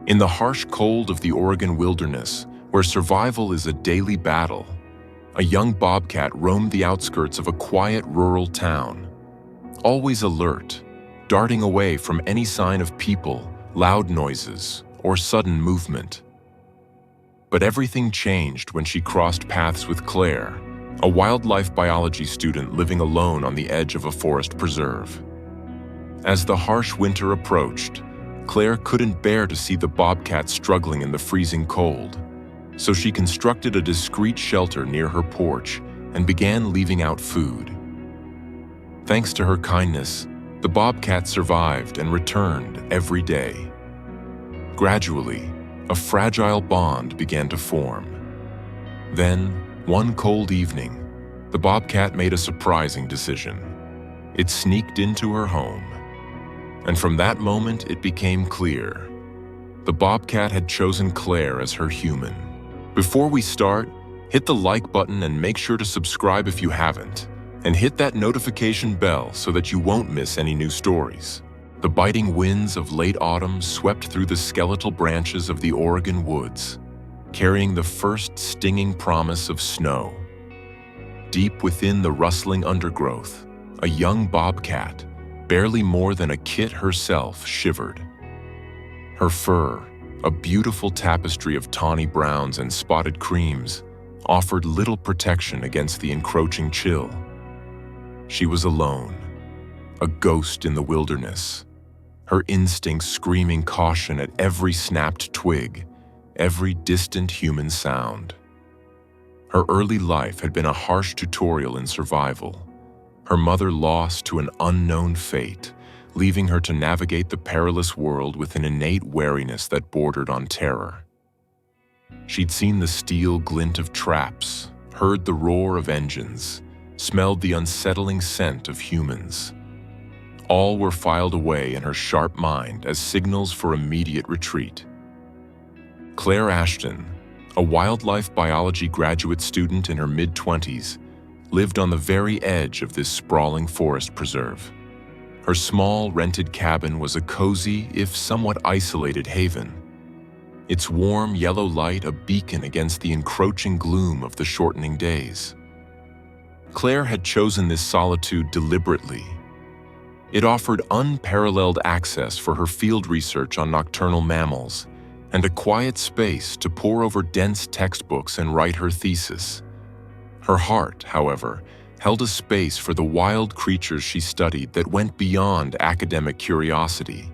In the harsh cold of the Oregon wilderness, where survival is a daily battle, a young bobcat roamed the outskirts of a quiet rural town, always alert, darting away from any sign of people, loud noises, or sudden movement. But everything changed when she crossed paths with Claire, a wildlife biology student living alone on the edge of a forest preserve. As the harsh winter approached, Claire couldn't bear to see the bobcat struggling in the freezing cold, so she constructed a discreet shelter near her porch and began leaving out food. Thanks to her kindness, the bobcat survived and returned every day. Gradually, a fragile bond began to form. Then, one cold evening, the bobcat made a surprising decision. It sneaked into her home. And from that moment, it became clear. The bobcat had chosen Claire as her human. Before we start, hit the like button and make sure to subscribe if you haven't, and hit that notification bell so that you won't miss any new stories. The biting winds of late autumn swept through the skeletal branches of the Oregon woods, carrying the first stinging promise of snow. Deep within the rustling undergrowth, a young bobcat, barely more than a kit herself, shivered. Her fur, a beautiful tapestry of tawny browns and spotted creams, offered little protection against the encroaching chill. She was alone, a ghost in the wilderness, her instincts screaming caution at every snapped twig, every distant human sound. Her early life had been a harsh tutorial in survival, her mother lost to an unknown fate, leaving her to navigate the perilous world with an innate wariness that bordered on terror. She'd seen the steel glint of traps, heard the roar of engines, smelled the unsettling scent of humans. All were filed away in her sharp mind as signals for immediate retreat. Claire Ashton, a wildlife biology graduate student in her mid-20s, lived on the very edge of this sprawling forest preserve. Her small, rented cabin was a cozy, if somewhat isolated haven, its warm yellow light a beacon against the encroaching gloom of the shortening days. Claire had chosen this solitude deliberately. It offered unparalleled access for her field research on nocturnal mammals and a quiet space to pore over dense textbooks and write her thesis. Her heart, however, held a space for the wild creatures she studied that went beyond academic curiosity.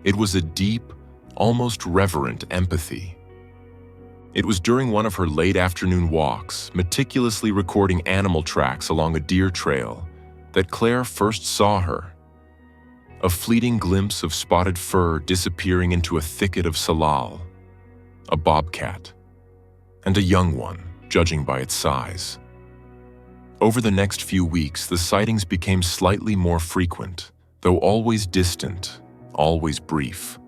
It was a deep, almost reverent empathy. It was during one of her late afternoon walks, meticulously recording animal tracks along a deer trail, that Claire first saw her. A fleeting glimpse of spotted fur disappearing into a thicket of salal, a bobcat, and a young one, judging by its size. Over the next few weeks, the sightings became slightly more frequent, though always distant, always brief.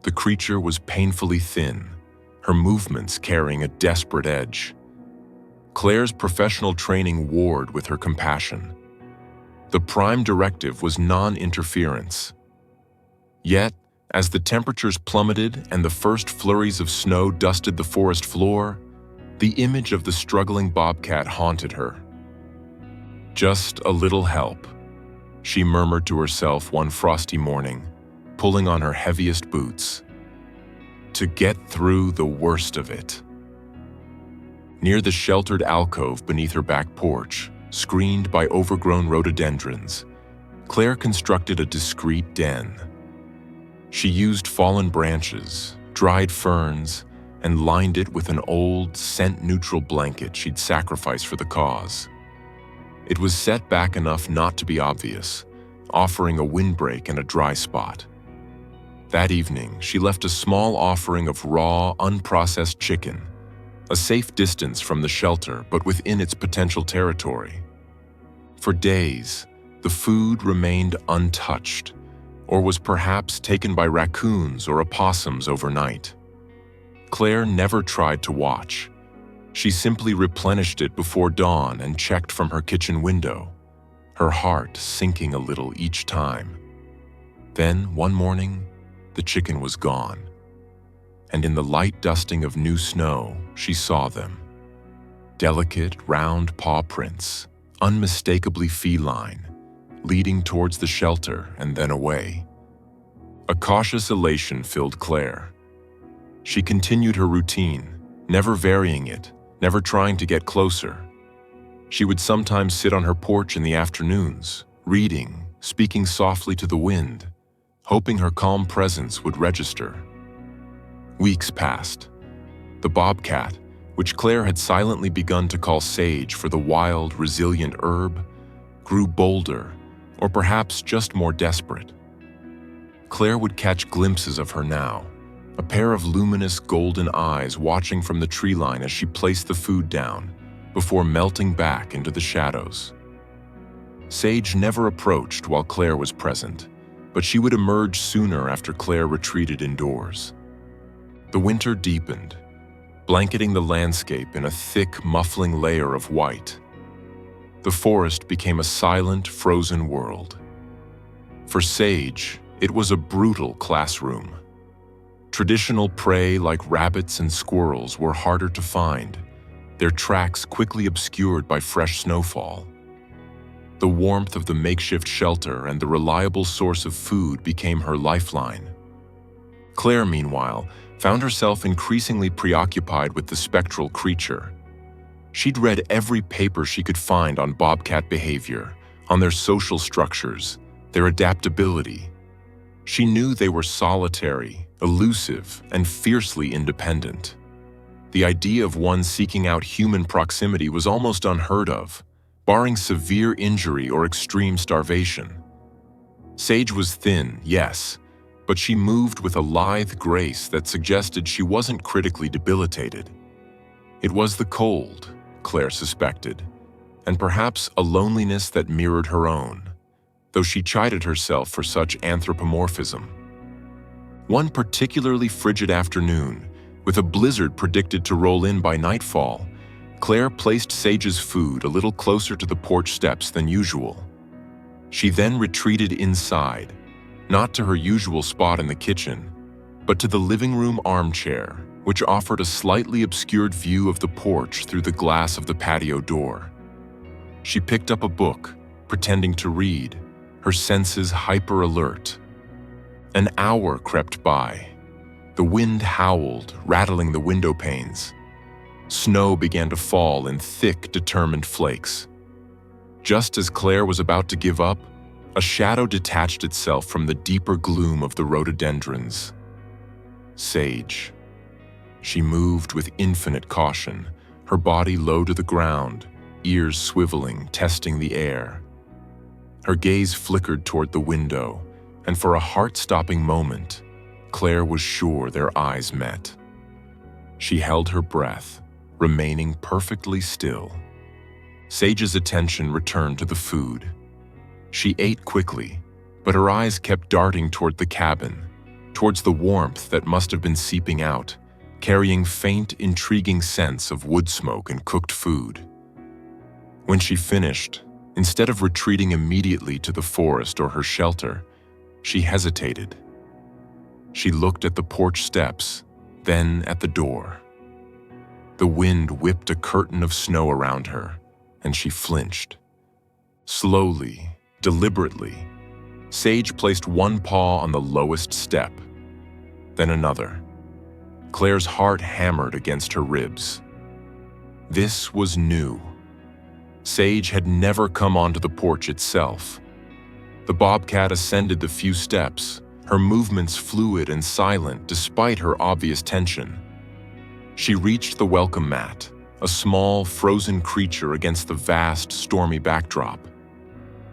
The creature was painfully thin, her movements carrying a desperate edge. Claire's professional training warred with her compassion. The prime directive was non-interference. Yet, as the temperatures plummeted and the first flurries of snow dusted the forest floor, the image of the struggling bobcat haunted her. "Just a little help," she murmured to herself one frosty morning, pulling on her heaviest boots. "To get through the worst of it." Near the sheltered alcove beneath her back porch, screened by overgrown rhododendrons, Claire constructed a discreet den. She used fallen branches, dried ferns, and lined it with an old, scent-neutral blanket she'd sacrificed for the cause. It was set back enough not to be obvious, offering a windbreak and a dry spot. That evening, she left a small offering of raw, unprocessed chicken, a safe distance from the shelter but within its potential territory. For days, the food remained untouched, or was perhaps taken by raccoons or opossums overnight. Claire never tried to watch. She simply replenished it before dawn and checked from her kitchen window, her heart sinking a little each time. Then, one morning, the chicken was gone, and in the light dusting of new snow, she saw them. Delicate, round paw prints, unmistakably feline, leading towards the shelter and then away. A cautious elation filled Clare. She continued her routine, never varying it, never trying to get closer. She would sometimes sit on her porch in the afternoons, reading, speaking softly to the wind, hoping her calm presence would register. Weeks passed. The bobcat, which Clare had silently begun to call sage for the wild, resilient herb, grew bolder, or perhaps just more desperate. Clare would catch glimpses of her now, a pair of luminous golden eyes watching from the tree line as she placed the food down, before melting back into the shadows. Sage never approached while Clare was present, but she would emerge sooner after Clare retreated indoors. The winter deepened, blanketing the landscape in a thick, muffling layer of white. The forest became a silent, frozen world. For Sage, it was a brutal classroom. Traditional prey like rabbits and squirrels were harder to find, their tracks quickly obscured by fresh snowfall. The warmth of the makeshift shelter and the reliable source of food became her lifeline. Clare, meanwhile, found herself increasingly preoccupied with the spectral creature. She'd read every paper she could find on bobcat behavior, on their social structures, their adaptability. She knew they were solitary, elusive, and fiercely independent. The idea of one seeking out human proximity was almost unheard of, barring severe injury or extreme starvation. Sage was thin, yes, but she moved with a lithe grace that suggested she wasn't critically debilitated. It was the cold, Clare suspected, and perhaps a loneliness that mirrored her own, though she chided herself for such anthropomorphism. One particularly frigid afternoon, with a blizzard predicted to roll in by nightfall, Clare placed Sage's food a little closer to the porch steps than usual. She then retreated inside, not to her usual spot in the kitchen, but to the living room armchair, which offered a slightly obscured view of the porch through the glass of the patio door. She picked up a book, pretending to read, her senses hyper-alert. An hour crept by. The wind howled, rattling the window panes. Snow began to fall in thick, determined flakes. Just as Clare was about to give up, a shadow detached itself from the deeper gloom of the rhododendrons. Sage. She moved with infinite caution, her body low to the ground, ears swiveling, testing the air. Her gaze flickered toward the window, and for a heart-stopping moment, Clare was sure their eyes met. She held her breath, remaining perfectly still. Sage's attention returned to the food. She ate quickly, but her eyes kept darting toward the cabin, towards the warmth that must have been seeping out, carrying faint, intriguing scents of wood smoke and cooked food. When she finished, instead of retreating immediately to the forest or her shelter, she hesitated. She looked at the porch steps, then at the door. The wind whipped a curtain of snow around her, and she flinched. Slowly, deliberately, Sage placed one paw on the lowest step, then another. Clare's heart hammered against her ribs. This was new. Sage had never come onto the porch itself. The bobcat ascended the few steps, her movements fluid and silent despite her obvious tension. She reached the welcome mat, a small, frozen creature against the vast, stormy backdrop.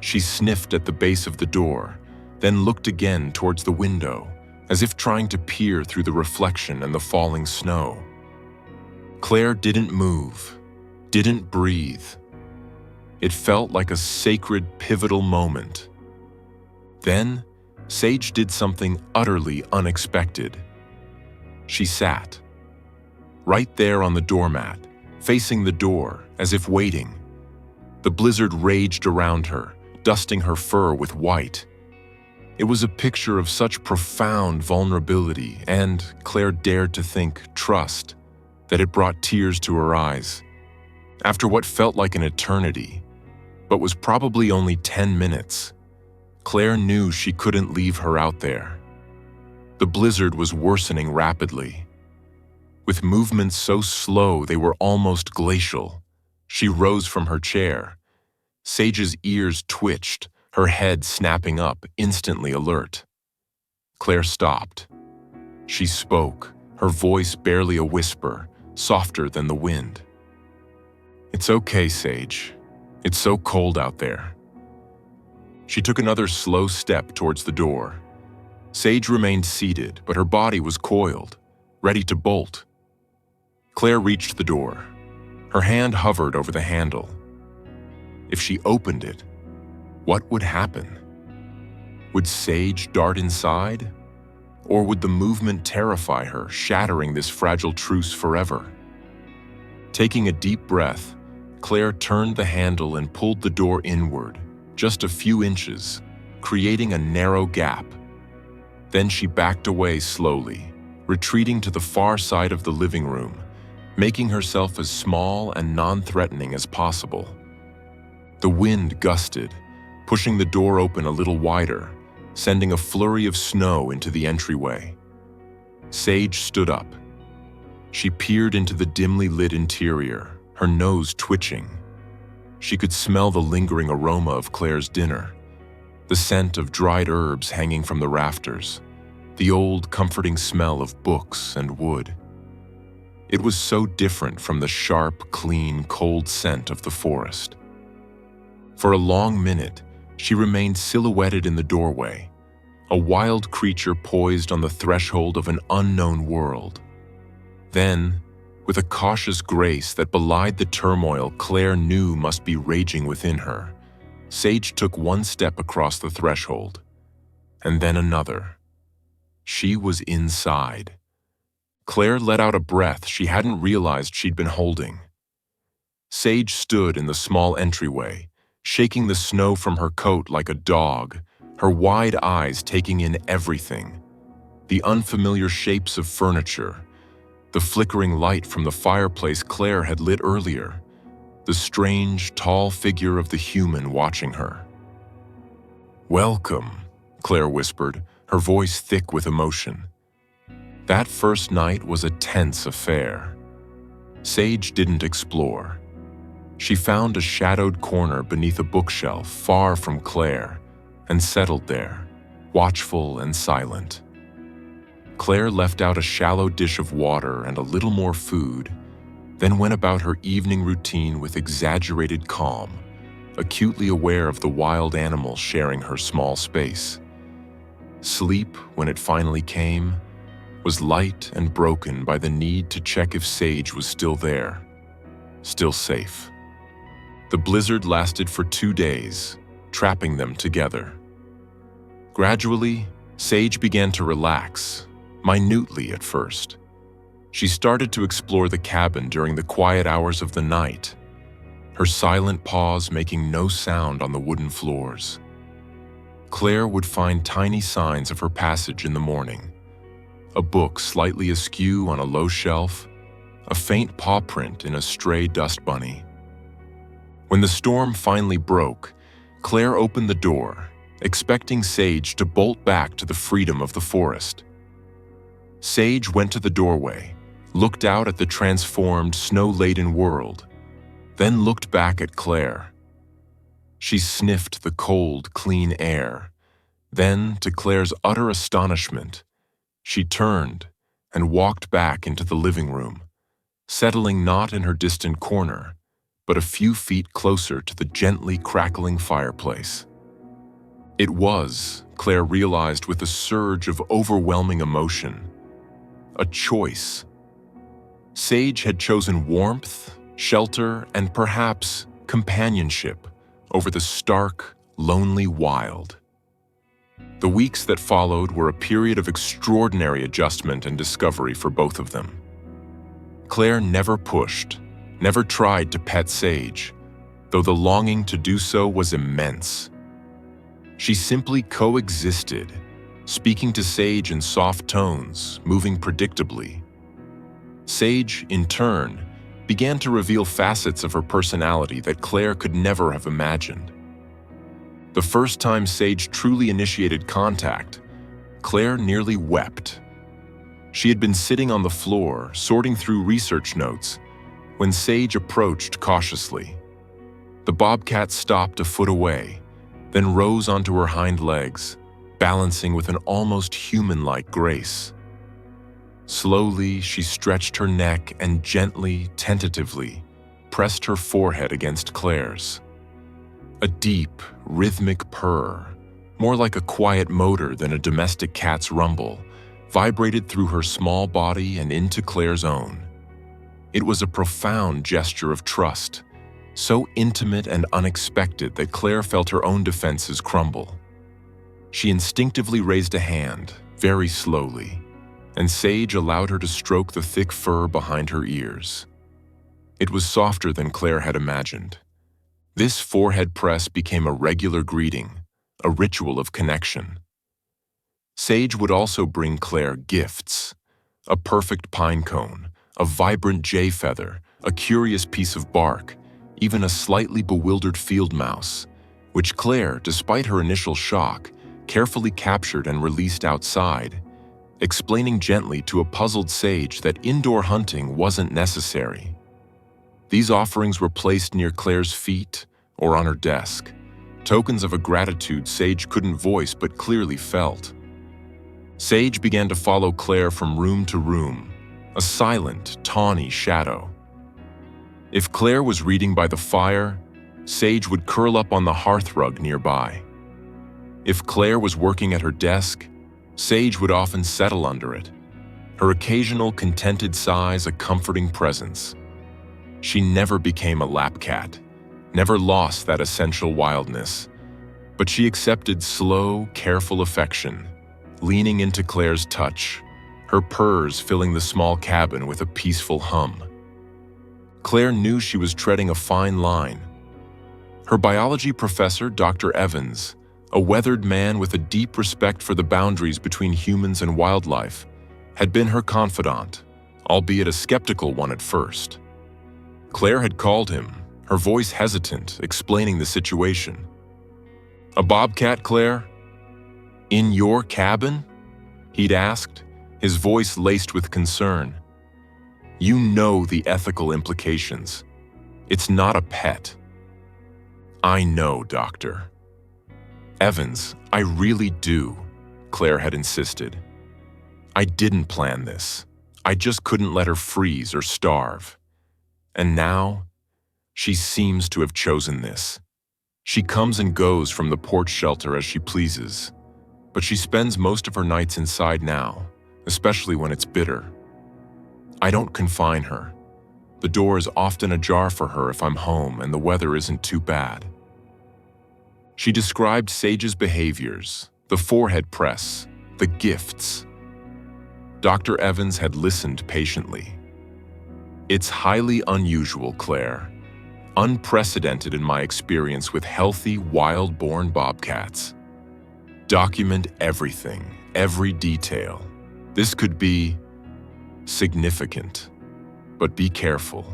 She sniffed at the base of the door, then looked again towards the window, as if trying to peer through the reflection and the falling snow. Clare didn't move, didn't breathe. It felt like a sacred, pivotal moment. Then, Sage did something utterly unexpected. She sat. Right there on the doormat, facing the door, as if waiting. The blizzard raged around her, dusting her fur with white. It was a picture of such profound vulnerability and, Clare dared to think, trust, that it brought tears to her eyes. After what felt like an eternity, but was probably only 10 minutes, Clare knew she couldn't leave her out there. The blizzard was worsening rapidly. With movements so slow they were almost glacial, she rose from her chair. Sage's ears twitched, her head snapping up, instantly alert. Clare stopped. She spoke, her voice barely a whisper, softer than the wind. "It's okay, Sage. It's so cold out there." She took another slow step towards the door. Sage remained seated, but her body was coiled, ready to bolt. Clare reached the door. Her hand hovered over the handle. If she opened it, what would happen? Would Sage dart inside? Or would the movement terrify her, shattering this fragile truce forever? Taking a deep breath, Clare turned the handle and pulled the door inward, just a few inches, creating a narrow gap. Then she backed away slowly, retreating to the far side of the living room, making herself as small and non-threatening as possible. The wind gusted, pushing the door open a little wider, sending a flurry of snow into the entryway. Sage stood up. She peered into the dimly lit interior, her nose twitching. She could smell the lingering aroma of Clare's dinner, the scent of dried herbs hanging from the rafters, the old comforting smell of books and wood. It was so different from the sharp, clean, cold scent of the forest. For a long minute, she remained silhouetted in the doorway, a wild creature poised on the threshold of an unknown world. Then, with a cautious grace that belied the turmoil Clare knew must be raging within her, Sage took one step across the threshold, and then another. She was inside. Clare let out a breath she hadn't realized she'd been holding. Sage stood in the small entryway, shaking the snow from her coat like a dog, her wide eyes taking in everything. The unfamiliar shapes of furniture, the flickering light from the fireplace Clare had lit earlier, the strange, tall figure of the human watching her. "Welcome," Clare whispered, her voice thick with emotion. That first night was a tense affair. Sage didn't explore. She found a shadowed corner beneath a bookshelf far from Clare and settled there, watchful and silent. Clare left out a shallow dish of water and a little more food, then went about her evening routine with exaggerated calm, acutely aware of the wild animals sharing her small space. Sleep, when it finally came, was light and broken by the need to check if Sage was still there, still safe. The blizzard lasted for 2 days, trapping them together. Gradually, Sage began to relax, minutely at first. She started to explore the cabin during the quiet hours of the night, her silent paws making no sound on the wooden floors. Clare would find tiny signs of her passage in the morning. A book slightly askew on a low shelf, a faint paw print in a stray dust bunny. When the storm finally broke, Clare opened the door, expecting Sage to bolt back to the freedom of the forest. Sage went to the doorway, looked out at the transformed, snow-laden world, then looked back at Clare. She sniffed the cold, clean air. Then, to Clare's utter astonishment, she turned and walked back into the living room, settling not in her distant corner, but a few feet closer to the gently crackling fireplace. It was, Clare realized with a surge of overwhelming emotion, a choice. Sage had chosen warmth, shelter, and perhaps companionship over the stark, lonely wild. The weeks that followed were a period of extraordinary adjustment and discovery for both of them. Clare never pushed, never tried to pet Sage, though the longing to do so was immense. She simply coexisted, speaking to Sage in soft tones, moving predictably. Sage, in turn, began to reveal facets of her personality that Clare could never have imagined. The first time Sage truly initiated contact, Clare nearly wept. She had been sitting on the floor, sorting through research notes, when Sage approached cautiously. The bobcat stopped a foot away, then rose onto her hind legs, balancing with an almost human-like grace. Slowly, she stretched her neck and gently, tentatively, pressed her forehead against Clare's. A deep, rhythmic purr, more like a quiet motor than a domestic cat's rumble, vibrated through her small body and into Clare's own. It was a profound gesture of trust, so intimate and unexpected that Clare felt her own defenses crumble. She instinctively raised a hand, very slowly, and Sage allowed her to stroke the thick fur behind her ears. It was softer than Clare had imagined. This forehead press became a regular greeting, a ritual of connection. Sage would also bring Clare gifts: a perfect pine cone, a vibrant jay feather, a curious piece of bark, even a slightly bewildered field mouse, which Clare, despite her initial shock, carefully captured and released outside, explaining gently to a puzzled Sage that indoor hunting wasn't necessary. These offerings were placed near Clare's feet or on her desk, tokens of a gratitude Sage couldn't voice but clearly felt. Sage began to follow Clare from room to room, a silent, tawny shadow. If Clare was reading by the fire, Sage would curl up on the hearthrug nearby. If Clare was working at her desk, Sage would often settle under it, her occasional contented sighs a comforting presence. She never became a lap cat, never lost that essential wildness, but she accepted slow, careful affection, leaning into Clare's touch, her purrs filling the small cabin with a peaceful hum. Clare knew she was treading a fine line. Her biology professor, Dr. Evans, a weathered man with a deep respect for the boundaries between humans and wildlife, had been her confidant, albeit a skeptical one at first. Clare had called him, her voice hesitant, explaining the situation. "A bobcat, Clare? In your cabin?" he'd asked, his voice laced with concern. "You know the ethical implications. It's not a pet." "I know, Doctor." "Evans, I really do," Clare had insisted. "I didn't plan this. I just couldn't let her freeze or starve. And now, she seems to have chosen this. She comes and goes from the porch shelter as she pleases, but she spends most of her nights inside now, especially when it's bitter. I don't confine her. The door is often ajar for her if I'm home and the weather isn't too bad." She described Sage's behaviors, the forehead press, the gifts. Dr. Evans had listened patiently. "It's highly unusual, Clare. Unprecedented in my experience with healthy, wild-born bobcats. Document everything, every detail. This could be significant, but be careful.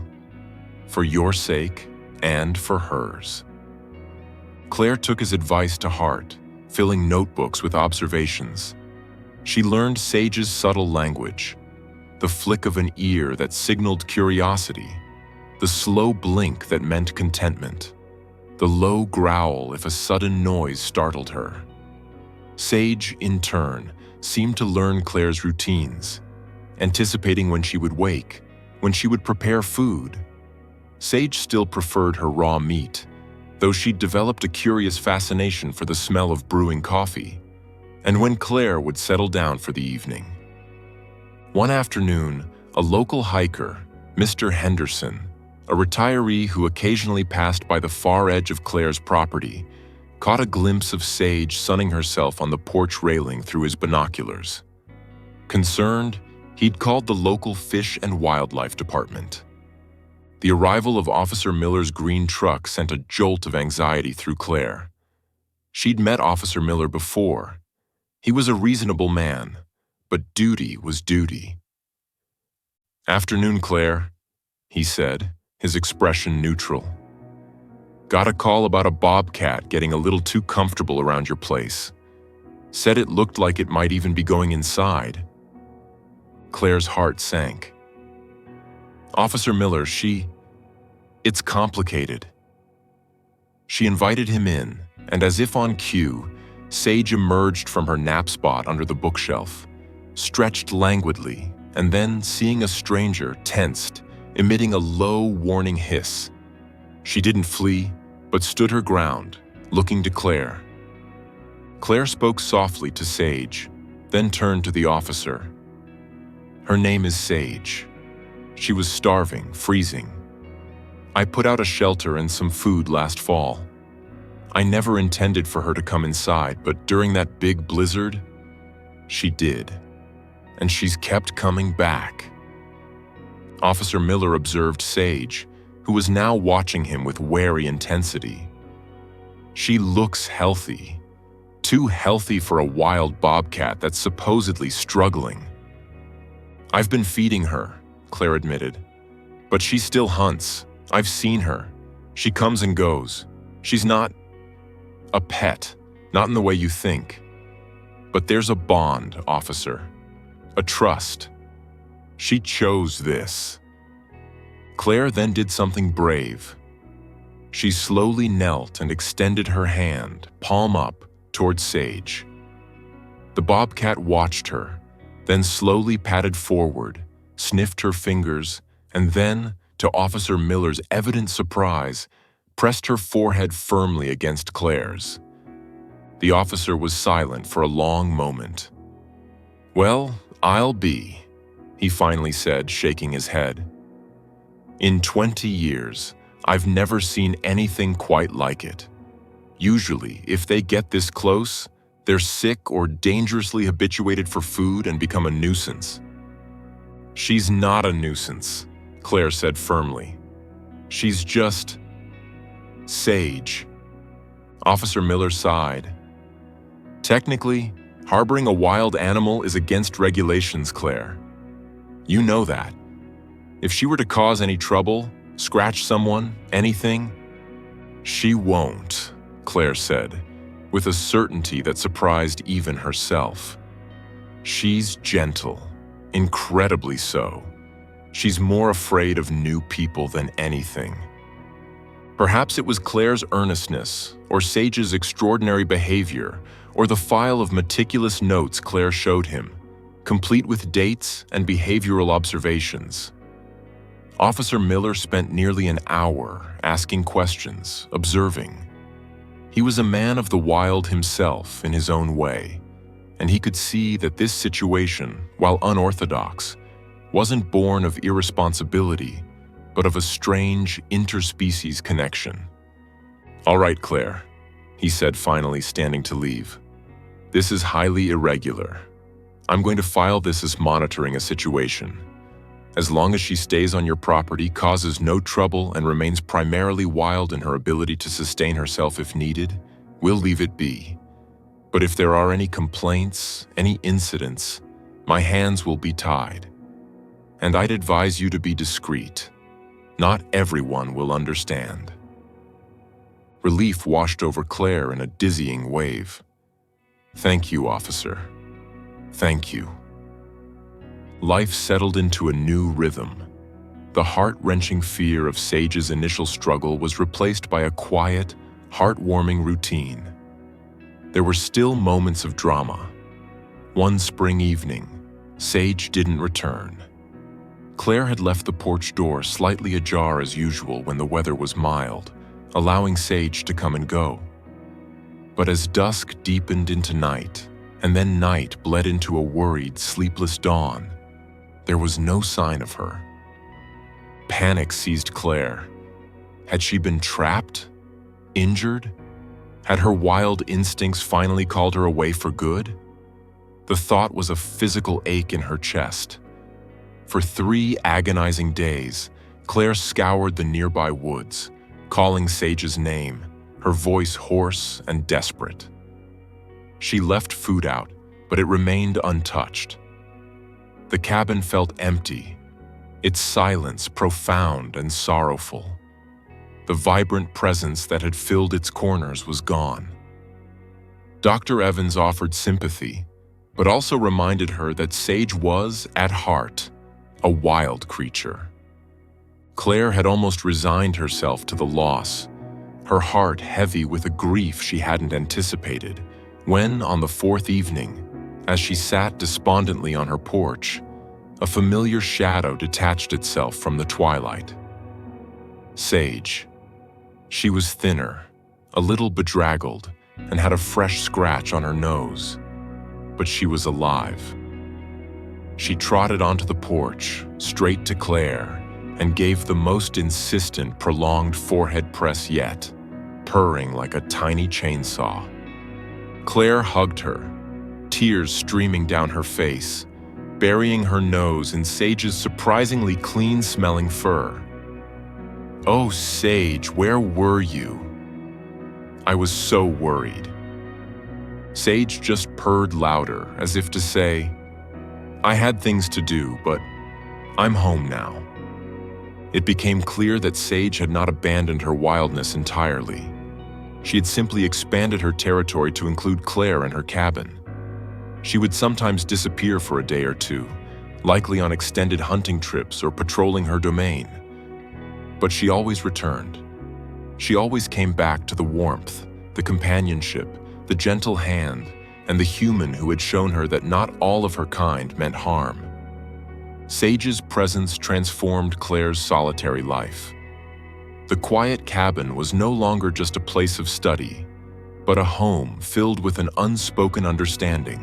For your sake and for hers." Clare took his advice to heart, filling notebooks with observations. She learned Sage's subtle language, the flick of an ear that signaled curiosity, the slow blink that meant contentment, the low growl if a sudden noise startled her. Sage, in turn, seemed to learn Clare's routines, anticipating when she would wake, when she would prepare food. Sage still preferred her raw meat, though she'd developed a curious fascination for the smell of brewing coffee, and when Clare would settle down for the evening. One afternoon, a local hiker, Mr. Henderson, a retiree who occasionally passed by the far edge of Clare's property, caught a glimpse of Sage sunning herself on the porch railing through his binoculars. Concerned, he'd called the local Fish and Wildlife Department. The arrival of Officer Miller's green truck sent a jolt of anxiety through Clare. She'd met Officer Miller before. He was a reasonable man, but duty was duty. "Afternoon, Claire," he said, his expression neutral. "Got a call about a bobcat getting a little too comfortable around your place. Said it looked like it might even be going inside." Claire's heart sank. "Officer Miller, it's complicated." She invited him in, and as if on cue, Sage emerged from her nap spot under the bookshelf, stretched languidly, and then, seeing a stranger, tensed, emitting a low, warning hiss. She didn't flee, but stood her ground, looking to Claire. Claire spoke softly to Sage, then turned to the officer. "Her name is Sage. She was starving, freezing. I put out a shelter and some food last fall. I never intended for her to come inside, but during that big blizzard, she did. And she's kept coming back." Officer Miller observed Sage, who was now watching him with wary intensity. "She looks healthy. Too healthy for a wild bobcat that's supposedly struggling." "I've been feeding her," Claire admitted. "But she still hunts. I've seen her. She comes and goes. She's not a pet, not in the way you think. But there's a bond, officer. A trust. She chose this." Claire then did something brave. She slowly knelt and extended her hand, palm up, towards Sage. The bobcat watched her, then slowly padded forward, sniffed her fingers, and then, to Officer Miller's evident surprise, pressed her forehead firmly against Claire's. The officer was silent for a long moment. "Well, I'll be," he finally said, shaking his head. "In 20 years, I've never seen anything quite like it. Usually, if they get this close, they're sick or dangerously habituated for food and become a nuisance." "She's not a nuisance," Claire said firmly. "She's just Sage." Officer Miller sighed. "Technically, harboring a wild animal is against regulations, Claire. You know that. If she were to cause any trouble, scratch someone, anything, she won't," Claire said, with a certainty that surprised even herself. "She's gentle, incredibly so. She's more afraid of new people than anything." Perhaps it was Claire's earnestness, or Sage's extraordinary behavior, or the file of meticulous notes Claire showed him, complete with dates and behavioral observations. Officer Miller spent nearly an hour asking questions, observing. He was a man of the wild himself in his own way, and he could see that this situation, while unorthodox, wasn't born of irresponsibility, but of a strange interspecies connection. "All right, Claire," he said finally, standing to leave. "This is highly irregular. I'm going to file this as monitoring a situation. As long as she stays on your property, causes no trouble, and remains primarily wild in her ability to sustain herself if needed, we'll leave it be. But if there are any complaints, any incidents, my hands will be tied. And I'd advise you to be discreet. Not everyone will understand." Relief washed over Claire in a dizzying wave. "Thank you, officer. Thank you." Life settled into a new rhythm. The heart-wrenching fear of Sage's initial struggle was replaced by a quiet, heartwarming routine. There were still moments of drama. One spring evening, Sage didn't return. Claire had left the porch door slightly ajar as usual when the weather was mild, allowing Sage to come and go. But as dusk deepened into night, and then night bled into a worried, sleepless dawn, there was no sign of her. Panic seized Claire. Had she been trapped? Injured? Had her wild instincts finally called her away for good? The thought was a physical ache in her chest. For 3 agonizing days, Claire scoured the nearby woods, calling Sage's name, her voice hoarse and desperate. She left food out, but it remained untouched. The cabin felt empty, its silence profound and sorrowful. The vibrant presence that had filled its corners was gone. Dr. Evans offered sympathy, but also reminded her that Sage was, at heart, a wild creature. Clare had almost resigned herself to the loss, her heart heavy with a grief she hadn't anticipated, when, on the fourth evening, as she sat despondently on her porch, a familiar shadow detached itself from the twilight. Sage. She was thinner, a little bedraggled, and had a fresh scratch on her nose. But she was alive. She trotted onto the porch, straight to Clare, and gave the most insistent, prolonged forehead press yet, purring like a tiny chainsaw. Clare hugged her, tears streaming down her face, burying her nose in Sage's surprisingly clean-smelling fur. "Oh, Sage, where were you? I was so worried." Sage just purred louder, as if to say, "I had things to do, but I'm home now." It became clear that Sage had not abandoned her wildness entirely. She had simply expanded her territory to include Clare and her cabin. She would sometimes disappear for a day or two, likely on extended hunting trips or patrolling her domain. But she always returned. She always came back to the warmth, the companionship, the gentle hand, and the human who had shown her that not all of her kind meant harm. Sage's presence transformed Clare's solitary life. The quiet cabin was no longer just a place of study, but a home filled with an unspoken understanding,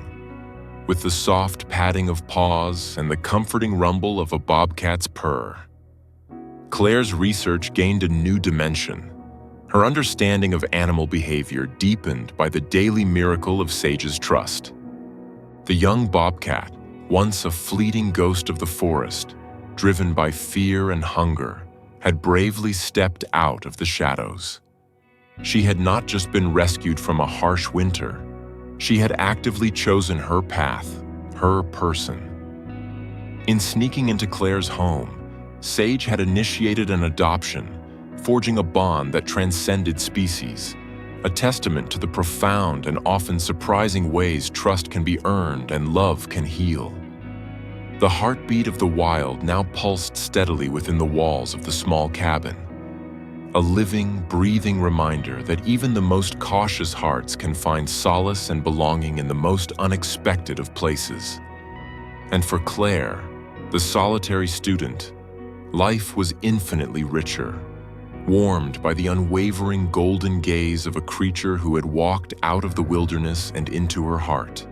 with the soft padding of paws and the comforting rumble of a bobcat's purr. Clare's research gained a new dimension. Her understanding of animal behavior deepened by the daily miracle of Sage's trust. The young bobcat, once a fleeting ghost of the forest, driven by fear and hunger, had bravely stepped out of the shadows. She had not just been rescued from a harsh winter, she had actively chosen her path, her person. In sneaking into Clare's home, Sage had initiated an adoption, forging a bond that transcended species, a testament to the profound and often surprising ways trust can be earned and love can heal. The heartbeat of the wild now pulsed steadily within the walls of the small cabin, a living, breathing reminder that even the most cautious hearts can find solace and belonging in the most unexpected of places. And for Clare, the solitary student, life was infinitely richer, warmed by the unwavering golden gaze of a creature who had walked out of the wilderness and into her heart.